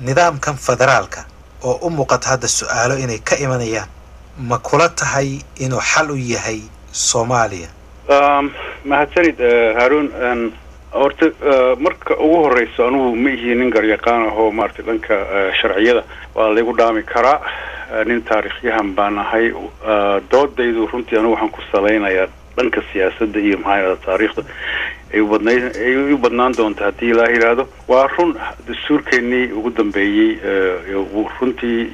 نظام كان فدرالك أو أمقت هذا السؤال إني كإيمانيا ما كلتها هي إنه حلو يهي صوماليا ما هتسرد هارون أن أورت مرك أوه الرئيس أنو ميجي ننقر يقانه هو مارت لنك شرعية واللي قدامي كراء نين تاريخيهم بانا هاي دود ديدو رنتي أنو حنكو سالينا يا لنك السياسة ديهم هاي التاريخ يبدنان دون تهدي لا هيرادو وارون دستور كيني وقدم بيي ورنتي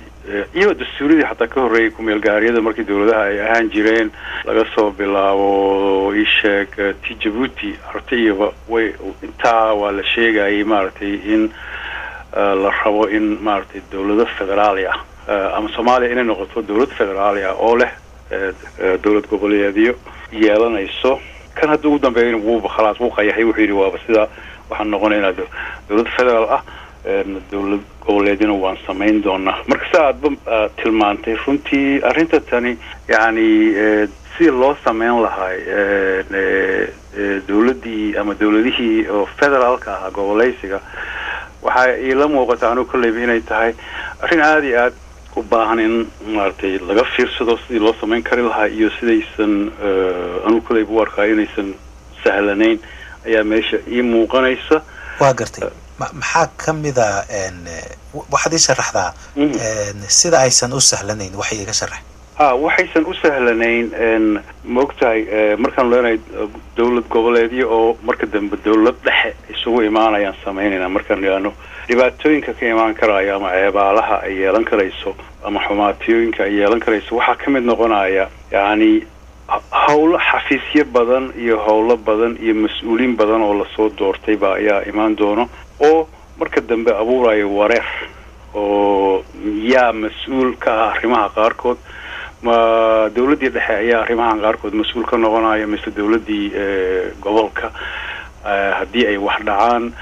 iyo dastuuridii xataa ka horeeyay kumeelgaariyada markii dawladaha ay ahaan jireen laga soo bilaabo isheeg Djibouti artayba way intaa waa la sheegay maartay in la rabo in maartay dawladda federaali ah ama Soomaaliya inay noqoto dawlad federaali ah oo leh dawlad goboleedyo yeelanayso kan hadda ugu dambeeyay wuu khalaas wuu qayahay wuxuu yiri waaba sida waxaan noqonaynaa dawlad federaal ah dawlad goboleedina waan samayn doonaa marka saad tilmaantay runtii arinta tani yani si loo sameyn lahay dawladii ama dawladihii oo federaalka ah goboleysiga waxa ila muuqata inuu kulleey inay tahay arin aad iyo aad u baahan in maartay laga fiirsado sidii loo sameyn kari lahaa iyo sidaysan inuu kulleey u arkaa inaysan sahlanayn ayaa meesha ii muuqanaysa waa gartay maxaa kamida waxaad ii sharaxdaa sida aysan u sahlanayn waxay iga sharax waxaysan u sahlanayn moogtahay markaan leenahay dawlad goboleedyo oo marka dambe dawlad dhexe isugu imaanayaan sameynayna markaan leeyano dhibaatooyinka ka imaan karaya ama ceebaalaha ay yeelan karayso ama xumaatooyinka ay yeelan karayso waxaa ka mid noqonaya yani hawlo xafiisyo badan iyo hawlo badan iyo mas'uuliin badan oo la soo doortay baa ayaa imaan doono oo marka dambe abuurayo wareer oo yaa mas'uul ka ah arrimaha qaarkood ma dawladii dhexe ayaa arrimaha qaarkood mas'uul ka noqonaya mise dawladii gobolka haddii ay wax dhacaan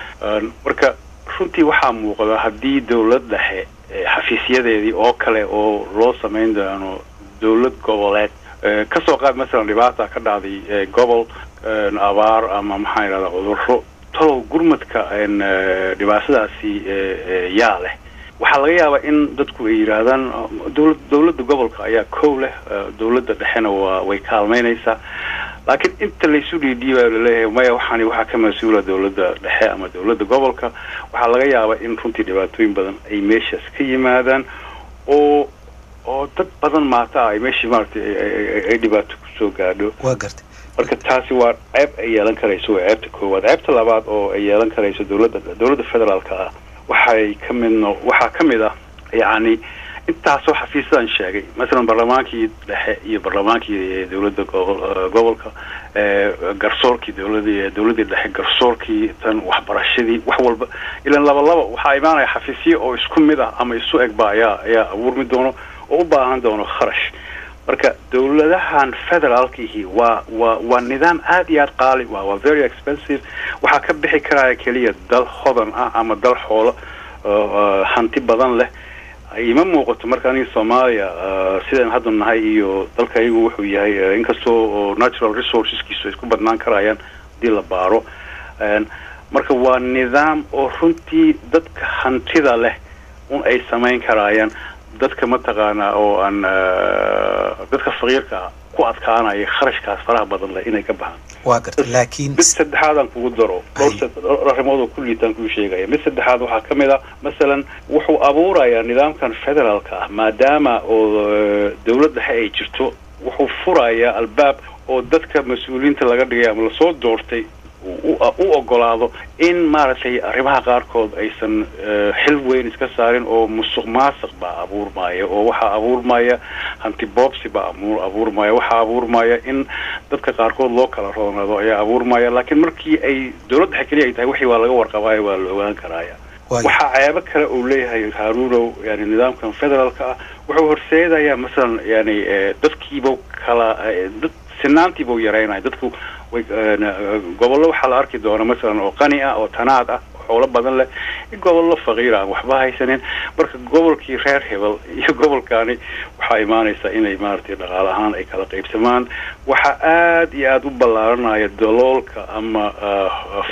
marka runtii waxaa muuqda haddii dawlad dhexe xafiisyadeedii oo kale oo loo sameyn doono dawlad goboleed kasoo qaad mesela dhibaata ka dhacday gobol abaar ama maxaa yiraahdaa cudurro talow gurmadka dhibaatadaasi yaa leh waxaa laga yaabaa in dadku ay yiraahdaan dawladda gobolka ayaa koow leh dawladda dhexena way kaalmeynaysaa laakiin inta la isu dhiidhiibaa leeyahay maya waxaa ka mas'uula dawladda dhexe ama dawladda gobolka waxaa laga yaabaa in runtii dhibaatooyin badan ay meeshaas ka yimaadaan oo dad badan maata ay meeshii maartay ay dhibaato ku soo gaadho waa gartay marka taasi waa ceeb ay yeelan karayso waa ceebta koowaad ceebta labaad oo ay yeelan karayso dawladda federaalka ah waxaa ka mid ah yani intaasoo xafiisadan sheegay masalan barlamaankii dhexe iyo barlamaankii dawladda gobolka garsoorkii dawladii dhexe garsoorkii tan waxbarashadii wax walba ilaan laba waxaa imaanaya xafiisyo oo isku mid ah ama isu egba ayaa abuurmi doono oo u baahan doono kharash marka dawladahan federaalkihi waa nidaam aad iyo aad qaali waa very expensive waxaa ka bixi karaya keliya dal hodan ah ama dal xoolo hanti badan leh ima muuqato marka aniga Soomaaliya sidaan hadda nahay iyo dalka iyagu wuxuu yahay inkastoo natural resourceskiisu isku badnaan karayaan dii la baaro marka waa nidaam oo runtii dadka hantida leh ay sameyn karayaan dadka mataqaana oo aan dadka faqiirka ku adkaanaya kharashkaas faraha badan leh inay ka baxaan waa gartay laakiin mid saddexaad kugu daro arrimood kulliitan ku sheegaya mid saddexaad waxaa ka mid ah masalan wuxuu abuurayaa nidaamkan federaalka ah maadaama oo dawladda ay jirto wuxuu furayaa albaab oo dadka mas'uuliyiinta laga dhigay ama la soo doortay u ogolaado in maartay arrimaha qaarkood aysan xil weyn iska saarin oo musuqmaasuq baa abuurmaya oo waxa abuurmaya hanti boobsi baa abuurmaya waxa abuurmaya in dadka qaarkood loo kala roonaado ayaa abuurmaya laakiin markii ay dawladda kaliya ay tahay wixii waa laga warqabay waa la ogaan karaaya waxa ceebo kale oo leeyahay Haruunow yani nidaamkan federaalka ah wuxuu horseedayaa masalan yani dadkiiba kala dad sinaantiiba yareynay dadku gobollo waxa la arki doona masalan oo qani ah oo tanaad ah xoolo badan leh gobollo faqiir ah waxba haysanin marka gobolkii reer hebel iyo gobolkaani waxa imaanaysa inay maartay dhaqaale ahaan ay kala qaybsamaan waxa aad iyo aad u ballaaranaya daloolka ama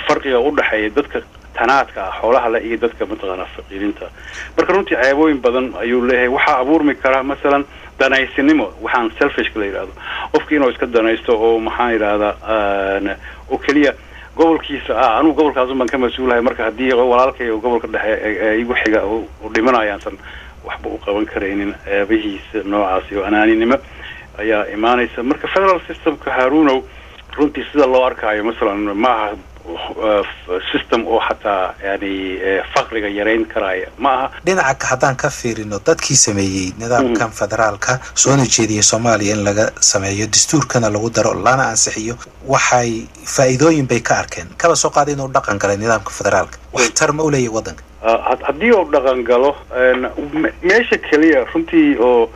farqiga u dhaxeeya dadka tanaadka xoolaha la iyo dadka mataqaana faqiirinta marka runtii ceebooyin badan ayuu leeyahay waxa abuurmi kara masalan danaysinimo waxaan selfish la yiraahdo qofkii inuu iska danaysto oo maxaa yiraahdaa oo kaliya gobolkiisa anu gobolkaas man ka masuulahay marka hadii walaalkay oo gobolka dhexe igu xiga oo dhimanayaan san waxba u qaban kareenin eebihiisa noocaas iyo anaaninimo ayaa imaanaysa marka federal systemka Haruno runtii sida loo arkayo masalan maaha system oo hataa yani faqriga yareyn karaya maaha dhinaca haddaan ka fiirino dadkii sameeyay nidaamkan federaalka soo jeediyay Soomaaliya in laga sameeyo dastuurkana lagu daro lana ansixiyo waxay faa'iidooyin bay ka arkeen kaba soo qaadeen inuu dhaqan galay nidaamka federaalka waxtar ma u leeyahay wadanka haddii uu dhaqan galo meesha kaliya runtii oo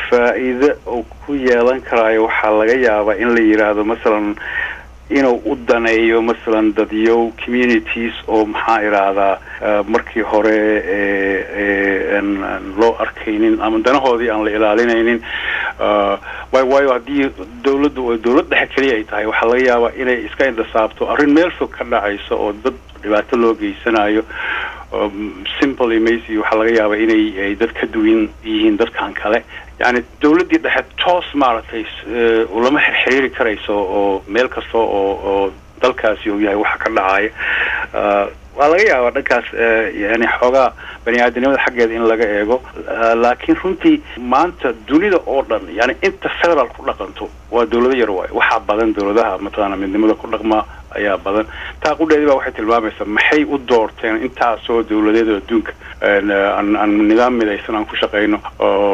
faa'iido oo ku yeelan karayo waxaa laga yaabaa in la yiraahdo masalan inuu u daneeyo masalan dadyow communities oo maxaa iraahdaa markii hore loo arkaynin ama danahoodii aan la ilaalinaynin waayo haddii dawladdu dhexe kaliya ay tahay waxaa laga yaabaa inay iska indhasaabto arrin meel fog ka dhacayso oo dad dhibaato loo geysanayo simply Macy waxa laga yaabaa inay dad ka duwan yihiin dadkan kale yani dawladii dhexe toos maartay ulama xiriiri karayso oo meel kasto oo dalkaasi uu yahay waxa ka dhacay waa laga yaabaa dhankaas yani xogaa bani'aadanimada xaggeeda in laga eego laakiin runtii maanta dunida oo dhan yani inta federal ku dhaqanto waa dawlado yar waay waxa badan dawladaha mataqaana midnimada ku dhaqma ayaa badan taaqudheedii baa waxay tilmaamaysaa maxay u doorteen intaasoo dawladeed adduunka aan nidaam midaysan aan ku shaqeyno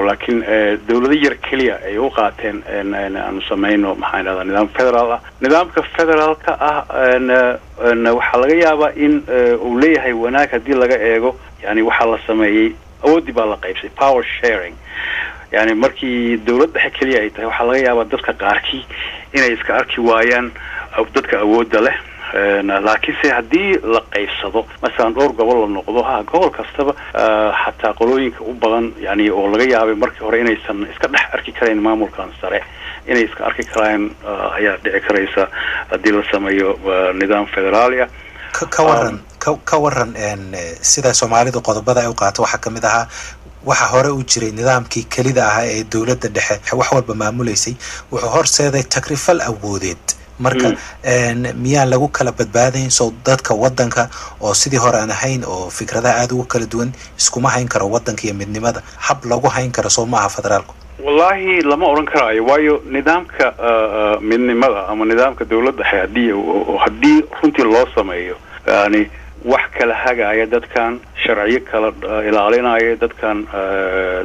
laakiin dawlado yar kaliya ay u qaateen aan sameeyno maxaa yiraahdaa nidaam federal ah nidaamka federaalka ah waxa laga yaabaa in uu leeyahay wanaag hadii laga eego yani waxa la sameeyay awoodi baa la qaybsay power sharing yani markii dawlad dhexe kaliya ay tahay waxa laga yaabaa dadka qaarkii inay iska arki waayaan dadka awoodda leh laakiin se hadii la qaybsado masalan dhowr gobol la noqdo gobol kastaba hataa qolooyinka u badan yani oo laga yaabay markii hore inaysan iska dhex arki karayn maamulkan sare inay iska arki karaan ayaa dhici karaysa hadii la sameeyo nidaam federaali ah ka waran sida Soomaalidu qodobada ay u qaato waxa kamid ahaa waxa hore u jiray nidaamkii kelida ahaa ee dawladda dhexe wax walba maamuleysay wuxuu horseeday takrifal awoodeed marka miyaan lagu kala badbaadayn soo dadka wadanka oo sidii hore aan ahayn oo fikradaha aad ugu kala duwan iskuma hayn karo wadanka iyo midnimada hab lagu hayn karo soo maaha federaalku wallahi lama oran karayo waayo nidaamka midnimada ama nidaamka dawladda hadii runtii loo sameeyo yani wax kala hagaya dadkan sharciyo kala ilaalinaya dadkan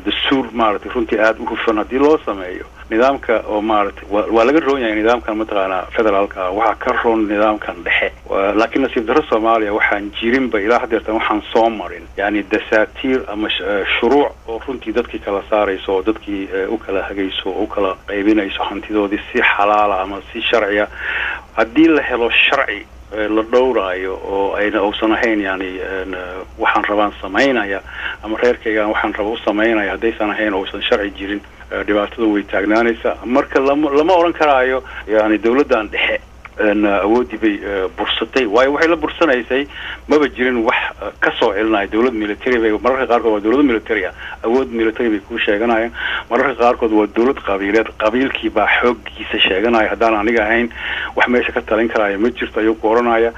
dastuur maartay runtii aad u hufan hadii loo sameeyo nidaamka oo maartay waa laga roon yahay nidaamkan mataqaana federaalka waxa ka roon nidaamkan dhexe laakiin nasiib darro Soomaaliya waxaan jirin ba ilaa hadeertan waxaan soo marin yani dasaatiir ama shuruuc oo runtii dadkii kala saarayso oo dadkii u kala hagayso oo u kala qaybinayso hantidoodii si xalaal ama si sharciya hadii la helo sharci la dhowraayo oo ayna uusan ahayn yani waxaan rabaan sameynaya ama reerkayga waxaan rabo sameynaya hadaysan ahayn uusan sharci jirin dhibaatada way taagnaanaysa marka lama oran karaayo yani dawladdan dhexe awoodi bay bursatay waayo waxay la bursanaysay maba jirin wax ka soo celinaya dawlad military bay mararka qaarkood waa dawlad military awood military bay ku sheeganayaan mararka qaarkood waa dawlad qabiilkii baa xooggiisa sheeganaya haddaan aniga ahayn wax meesha ka talin karaya ma jirto ayuu ku oranaya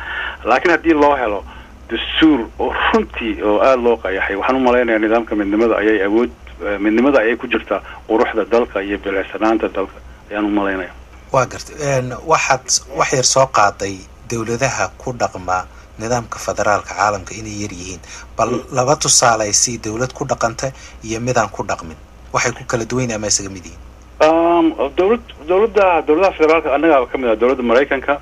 laakiin haddii loo helo dastuur oo runtii oo aad loo qayaxay waxaan u malaynayaa nidaamka midnimada ayay awood midnimada ayay ku jirtaa quruxda dalka iyo bilacsanaanta dalka ayaan u malaynayaa waa gartay waxaad wax yar soo qaaday dawladaha ku dhaqma nidaamka federaalka caalamka inay yar yihiin bal laba tusaale si dawlad ku dhaqanta iyo midaan ku dhaqmin waxay ku kala duwan ama isaga mid yihiin dawladda federaalka anaga kamid ah dawladda Mareykanka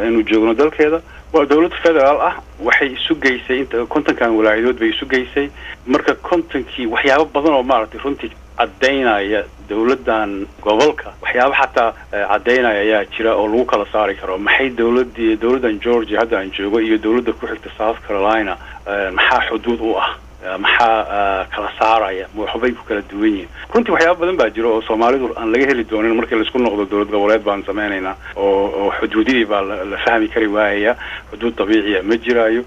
inuu joogno dalkeeda waa dawlad federaal ah waxay isu geysay inta kontonkan walaayadood bay isu geysay marka kontonkii waxyaabo badan oo maartay runtii cadeynaya dawladdan gobolka waxyaabo xataa cadeynaya ayaa jira oo lagu kala saari karo maxay dawladdan Georgia hadda aan joogo iyo dawladda ku xigta South Carolina maxaa xuduud u ah maxaa kala saaraya waxbay ku kala duwan yihiin runtii waxyaabo badan baa jiro oo Soomaalidu aan laga heli doonin markii la isku noqdo dawlad goboleed baan sameeynaa oo xuduudii baa la fahmi kari waaya xuduud dabiici ah ma jiraayo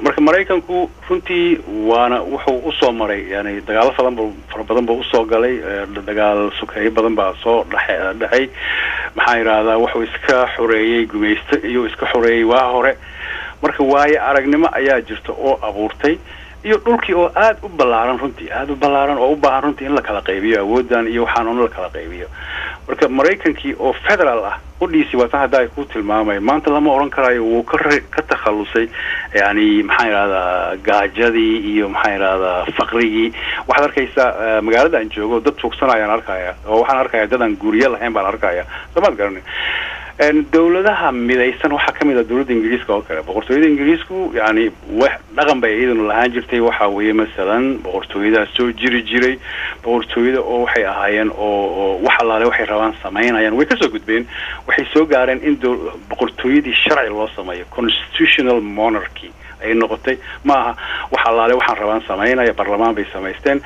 marka Mareykanku runtii waana wuxuu u soo maray yani dagaal fara badan buu u soo galay dagaal sukeey badan baa soo dhacay maxaa yiraahdaa wuxuu iska xoreeyay gumaysto iyo iska xoreeyay waa hore marka waaye aragnimo ayaa jirta oo abuurtay iyo dhulkii oo aad u ballaaran runtii aad u ballaaran oo u baahan runtii in la kala qaybiyo awoodan iyo waxaan oo la kala qaybiyo marka Mareykankii oo federal ah u dhiisi wata hadda ay ku tilmaamay maanta lama oran karayo wuu ka takhalusay yani maxaa yiraahdaa gaajadii iyo maxaa yiraahdaa faqrigii waxaad arkaysaa magaalada aan joogo dad tuugsanayaan arkaya oo waxaan arkayaa dad aan guriyo lahayn baan arkayaa samaad garanay dawladaha midaysan waxa kamid ah dawladda Ingiriiska oo kale boqortooyada Ingiriisku yani wax dhaqan bay iyaduna lahaan jirtay waxa weeye masalan boqortooyada soo jiray boqortooyada oo waxay ahaayeen oo wax allaale waxay rabaan sameynayaan way ka soo gudbeen waxay soo gaareen in boqortooyadii sharci loo sameeyo constitutional monarchy ay noqotay maaha wax allaale waxaan rabaan sameynaya barlamaan bay sameysteen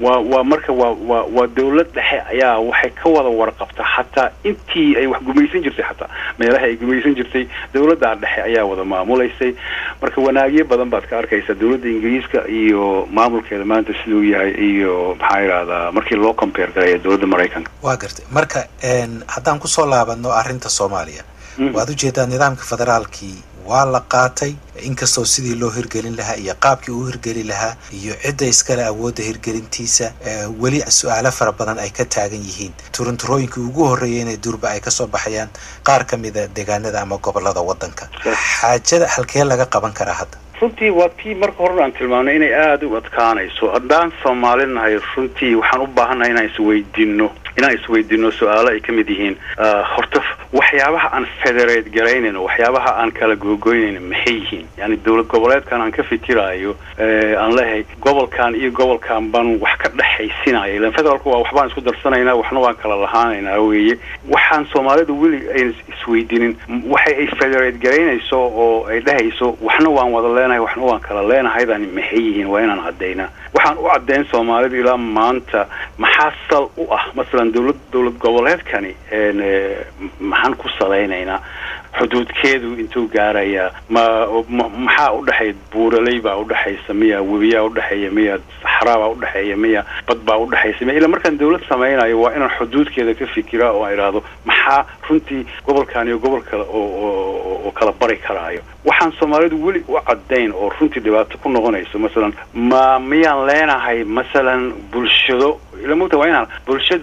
waa marka waa dawlad dhexe ayaa waxay ka wada warqabta hatta intii ay wax gumaysan jirtay hatta meelaha ay gumaysan jirtay dawladda dhexe ayaa wada maamuleysay marka wanaagiyo badan baad ka arkaysa dawladda Ingiriiska iyo maamulkeeda maanta sidoo yahay iyo maxaa yiraahdaa markii loo compare gareeyo dawladda Mareykanka waa gartay marka haddaan ku soo laabano arrinta Soomaaliya waad u jeedaa nidaamka federaalkii waa la qaatay inkastoo sidii loo hirgelin lahaa iyo qaabkii uu hirgeli lahaa iyo cidda iskale awoodda hirgelintiisa weli su'aalo fara badan ay ka taagan yihiin turunturooyinkii ugu horreeyay inay durba ay ka soo baxayaan qaar ka mida deegaanada ama gobollada waddanka xaajada halkee laga qaban karaa hadda runtii waa tii marka hore aan tilmaamnay inay aad u adkaanayso haddaan Soomaalinahay runtii waxaan u baahanahay inaan isweydiino su'aalo ay kamid yihiin horta waxyaabaha aan federate garaynayno waxyaabaha aan kala googoynayno maxay yihiin yani dawlad goboleedkan aan ka fikiraayo aan leeyahay gobolkan iyo gobolkan baan wax ka dhaxaysinaayo ilaan federaalku waa waxbaan isku darsanaynaa waxna waan kala lahaanaynaa weeye waxaan Soomaalidu weli ay isweydiinin waxay ay federate garaynayso oo ay dhahayso waxna waan wada leenahay waxna waan kala leenahay baan maxay yihiin waa inaan cadeynaa waxaan u cadeyn Soomaalidu ilaa maanta maxaa sal u ah masalan dawlad goboleedkani maxaan ku saleynaynaa xuduudkeedu intuu gaaraya maxaa u dhaxay buuraley baa u dhaxaysa miya webiyaa u dhaxeeya miya saxraa baa u dhaxeeya miya bad baa u dhaxaysa miya ila markaan dawlad sameynayo waa inaan xuduudkeeda ka fikiraa oo iraado maxaa runtii gobolkan iyo gobol kale oo kala bari karaayo waxaan Soomaalidu weli u cadeyn oo runtii dhibaato ku noqonayso masalan miyaan leenahay masalan bulshado ila mugta waa inaan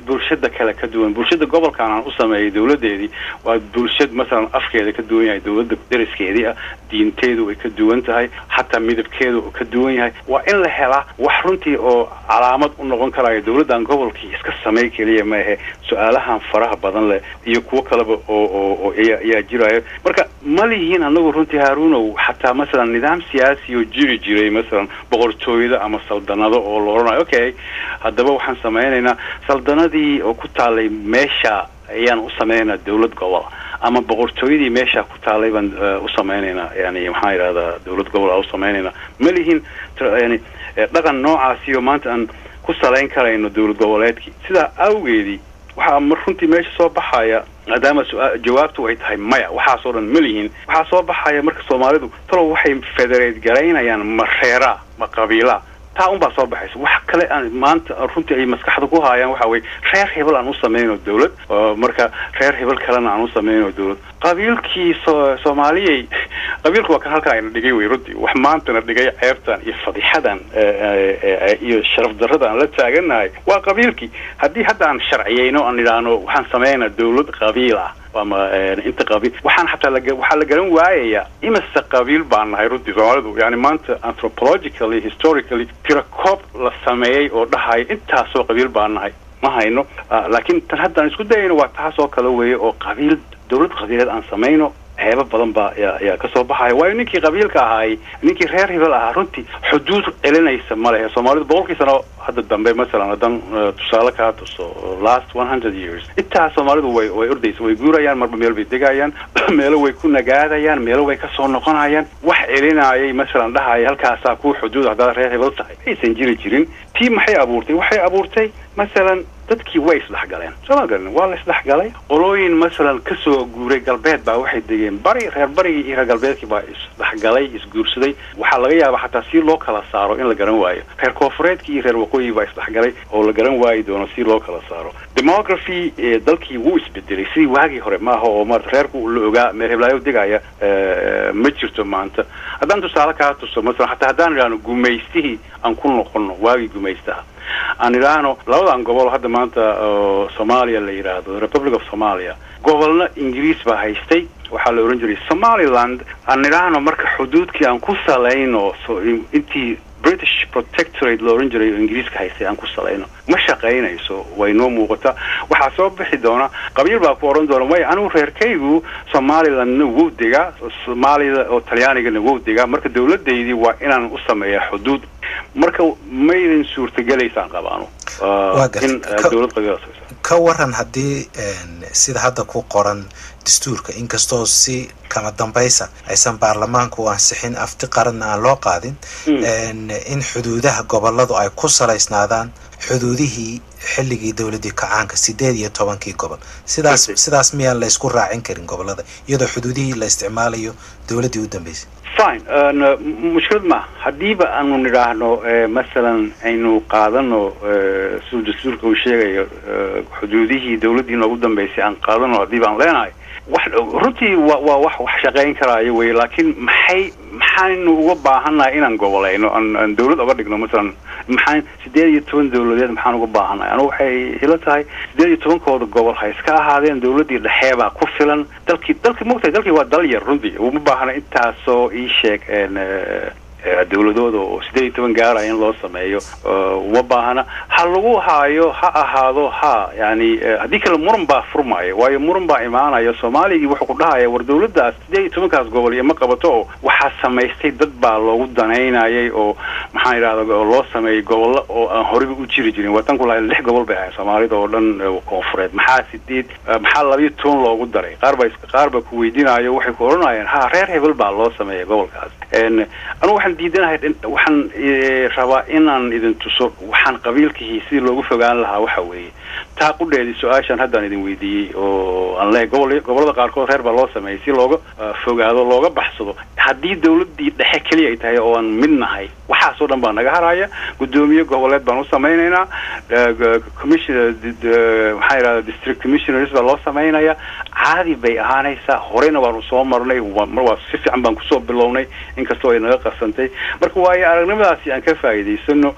bulshada kale ka duwan bulshada gobolkan aan u sameeyay dawladeedii waa bulshad masalan afkeeda ka duwan yahay dawladda deriskeedii ah diinteedu ay ka duwan tahay hatta midabkeedu ka duwan yahay waa in la helaa wax runtii oo calaamad u noqon karayo dawladdan gobolkii iska sameey kaliya ma aha su'aalahan faraha badan leh iyo kuwa kaleba oo ayaa jiraya marka ma lihiin anagu runtii Haaruunow hatta masalan nidaam siyaasi oo jiray masalan boqortooyada ama saldanado oo la oranayo okay haddaba waxaan sameeynaa saldanadii oo ku taalay meesha ayaan u sameeynaa dawlad gobol ama boqortooyadii meesha ku taalay baan u sameeynaa yani maxaa yiraahdaa dawlad gobol u sameeynaa ma lihiin yani dhaqan noocaas iyo maanta aan ku saleyn karayno dawlad goboleedkii sida awgeedii waxa runtii meesha soo baxaya maadaama jawaabtu ay tahay maya waxaas oo dhan ma lihiin waxaa soo baxaya marka Soomaalidu talo waxay federate garaynayaan mareera ma qabiila taa un baa soo baxaysa wax kale aan maanta runtii ay maskaxda ku haayaan waxa way reer hebel aan u sameeyno dawlad marka reer hebel kalena aan u sameeyno dawlad qabiilkii Soomaaliyay qabiilku waa kan halka ay dhigay way runtii wax maanta dhigay ceebtan iyo fadixadan iyo sharaf darrada aan la taaganahay waa qabiilkii haddii hadda aan sharciyeyno aan idhaano waxaan sameeynaa dawlad qabiil ah ama inta qabiil waxaan xataa waxa la garan waayaya imasa qabiil baan nahay runtii Soomaalidu yani maanta anthropologically historically tirakoob la sameeyay oo dhahay intaasoo qabiil baan nahay ma hayno laakiin tan hadda aan isku dayayno waa taas oo kale weeye oo qabiil dawlad qabiileed aan sameyno ceebo badan baa ayaa ka soo baxaya waayo ninkii qabiilka ahaay ninkii reer hebel ahaa runtii xuduud celinaysa ma lehe soomaalidu boqolkii sano hadda dambe masalan haddaan tusaale kaa tuso last 100 years intaa soomaalidu way ordaysa way guurayaan marba meel bay degayaan meelo way ku nagaadayaan meelo way ka soo noqonayaan wax celinayay masalan dhahaya halkaasaa ku xuduud haddaad reer hebel tahay aysan jirin tii maxay abuurtay masalan dadkii way isdhexgaleen soo garan waa la isdhexgalay qolooyin masalan ka soo guuray galbeed baa waxay degeen reer barigii iyo reer galbeedkii baa isdhexgalay isguursaday waxaa laga yaabaa xataa si loo kala saaro in la garan waayo reer koonfureedkii iyo reer waqooyi baa isdhexgalay oo la garan waayi doono si loo kala saaro demography dalkii wuu isbedelay sidii waagii hore maaha oo maarta reerku la ogaa meel heblaayo degaya ma jirto maanta haddaan tusaale kaa tuso masalan xataa haddaan idhaahno gumaystihii aan ku noqono waagii gumaystaha aan idhaahno labadan gobol hadda maanta Soomaaliya la yiraahdo Republic of Somalia gobolna Ingiriis baa haystay waxaa la oran jiray Somaliland aan idhaahno marka xuduudkii aan ku salayno intii British Protectorate loo oran jiray Ingiriiska haystay aan ku salayno ma shaqaynayso way noo muuqata waxaa soo bixi doona qabiil baa ku oran doona way anu reerkaygu Somaliland wuu degaa Soomaalida oo Talyaaniga wuu degaa marka dawladeedii waa inaan u sameeyaa xuduud marka maydan suurtagalaysaan qabaano in dawlad qabiilada ka waran haddii sida hadda ku qoran dastuurka inkastoo si kama dambaysa aysan baarlamaanku ansixin afti qaran aan loo qaadin in xuduudaha goboladu ay ku salaysnaadaan xuduudihii xilligii dawladii kacaanka 18 gobol sidaas miyaan la isku raacin karin gobolada iyadoo xuduudihii la isticmaalayo dawladii u dambeysay fine mushkilad ma hadiiba aanu nidhaahno masalan aynu qaadano suu dastuurka uu sheegayo xuduudihii dawladii noogu dambeysay aan qaadano hadiiba aan leenahay runtii waa wax shaqayn karaayo way laakiin maxaanu uga baahanahay inaan gobolayno aan dawlad uga dhigno masalan maxaan 18 dawladeed maxaan uga baahanahay anu waxay ila tahay 18 kooda gobol hay iska ahaadeen dawladii dhaxeeba ku filan dalkii moogtay dalkii waa dal yar runtii uma baahna intaasoo ii sheeg dawladooda oo 18 gaar in loo sameeyo uma baahna ha lagu haayo ha ahaado yani hadii kale muran baa furmaayo waayo muran baa imaanayo Soomaaliga wuxuu ku dhahayaa war dawladdaas 18 kaas gobol iyo ma qabato waxa sameystay dad baa loogu danaynayay oo maxaan yiraahdaa oo loo sameeyay gobol oo aan horey u jiri jirin wadanku la 6 gobol bay ahayd Soomaalida oo dhan koonfureed maxaa 12 loogu daray qaar ba ku weydiinayo waxay ku oranayaan reer hebel baa loo sameeyay gobolkaas anu waxaan diidanahay waxaan rabaa inaan idin tuso waxaan qabiilkii si loogu fogaan lahaa waxa weeye taa qudheedii su'aashan haddaan idin weydiiyey oo aan leeyahay gobolada qaarkood reer baa loo sameeyay si looga fogaado looga baxsado haddii dawladii dhexe kaliya ay tahay oo aan midnahay waxaas oo dhan baa naga haraya gudoomiye goboleed baan u sameynaynaa commissioner maxay yiraahdaa district commissioners baa loo sameynaya caadi bay ahaanaysaa horeyna waanu soo marnay mar waa si fiican baan kusoo bilownay inkastoo ay naga qasantay marka waayo aragnimadaasi aan ka faa'iidaysano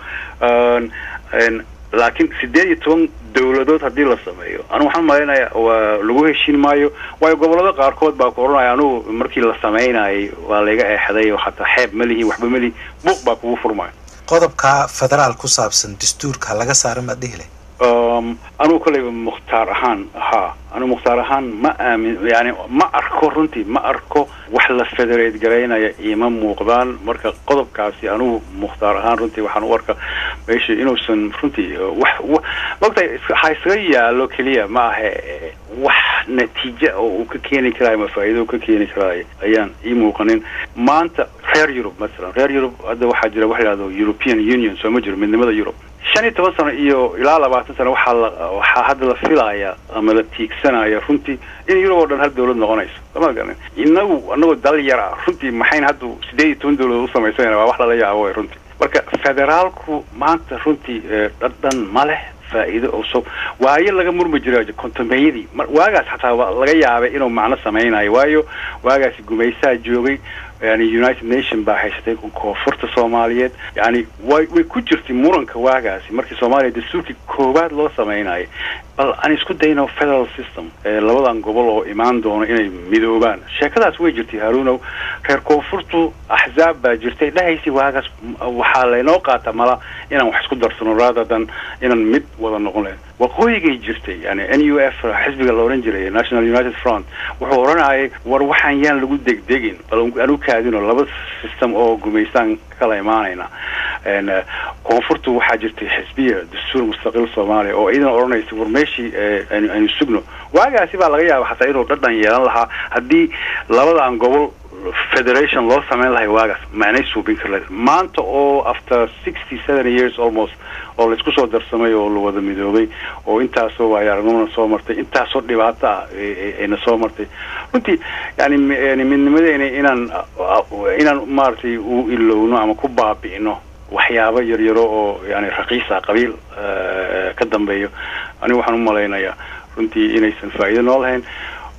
laakiin 18 dawladood hadii la sameeyo anu waxaan maleynayaa waa lagu heshiin maayo waayo gobolada qaarkood baa ku oranaya anu markii la sameynayay waa laga eexday oo xataa xeeb malihi waxba mali buuq baa kugu furmaayo qodobka federaal ku saabsan dastuurka laga saaray ma dhihle anu kale muxtaar ahaan ma aamin yani ma arko runtii ma arko wax la federate gareynaya ima muuqdaan marka qodobkaasi anu muxtaar ahaan runtii waxaan u arkaa meesha inuusan runtii wax waqti haysaga yaalo kaliya ma aha wax natiijo oo ka keeni karaay ma faa'iido ka keeni karaay ayaan ii muuqanin maanta reer Europe masalan reer Europe hadda waxa jira wax la yiraahdo European Union soo ma jiro midnimada Europe 15 sano iyo ilaa 20 sano waxa hadda la filaaya ama la tiigsanaya runtii in Europe dhan hal dawlad noqonayso ma garanay inagu dal yar runtii maxayn hadda 18 dawlad u sameeyeen waa wax la yaabo runtii marka federaalku maanta runtii dhan ma leh faa'iido oo soo waayo laga murmi jiray kontameeyadii waagaas xataa laga yaabay inuu macno sameeynayo waayo waagaas gumaysaa joogay yani United Nation baa haystay koonfurta Soomaaliyeed yani way ku jirtay muranka waagaasi markii Soomaaliya dastuurkii koobaad loo sameeyay bal aan isku dayno federal system labadan gobol oo imaan doono inay midoobaan sheekadaas way jirtay Haruunow reer koonfurtu axzaab baa jirtay dhahaysi waagaas waxaa laynoo qaata mala inaan wax isku darsano raadadan inaan mid wada noqon lahayn waqooyigay jirtay yani NUF xisbiga la oran jiray National United Front wuxuu oranayay war waxaan yaan lagu degdegin bal aanu kaadino laba system oo gumeystaan kala imaanayna koonfurtu waxaa jirtay xisbiya dastuur mustaqil Soomaaliya oo idan oranaysa war meeshii aynu sugno waagaasi baa laga yaabaa xataa inuu dhadhan yeelan lahaa haddii labadan gobol federation loo sameyn lahay waagaas maanay suubin karla maanta oo after 67 years almost oo la isku soo darsamay oo la wada midoobay oo intaasoo waayaarnimada soo martay intaasoo dhibaato ah ayna soo martay runtii yani midnimadeena inaan maartay u ilowno ama ku baabi'ino waxyaabo yaryaro oo yani raqiisa qabiil ka dambeeyo anigu waxaan u malaynayaa runtii inaysan faa'iido noo lahayn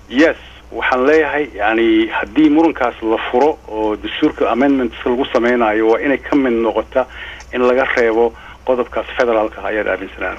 yes waxaan leeyahay yani haddii murankaas la furo oo dastuurka amendments lagu sameynayo waa inay ka mid noqota in laga reebo qodobkaas federaalka ayaa aaminsanaa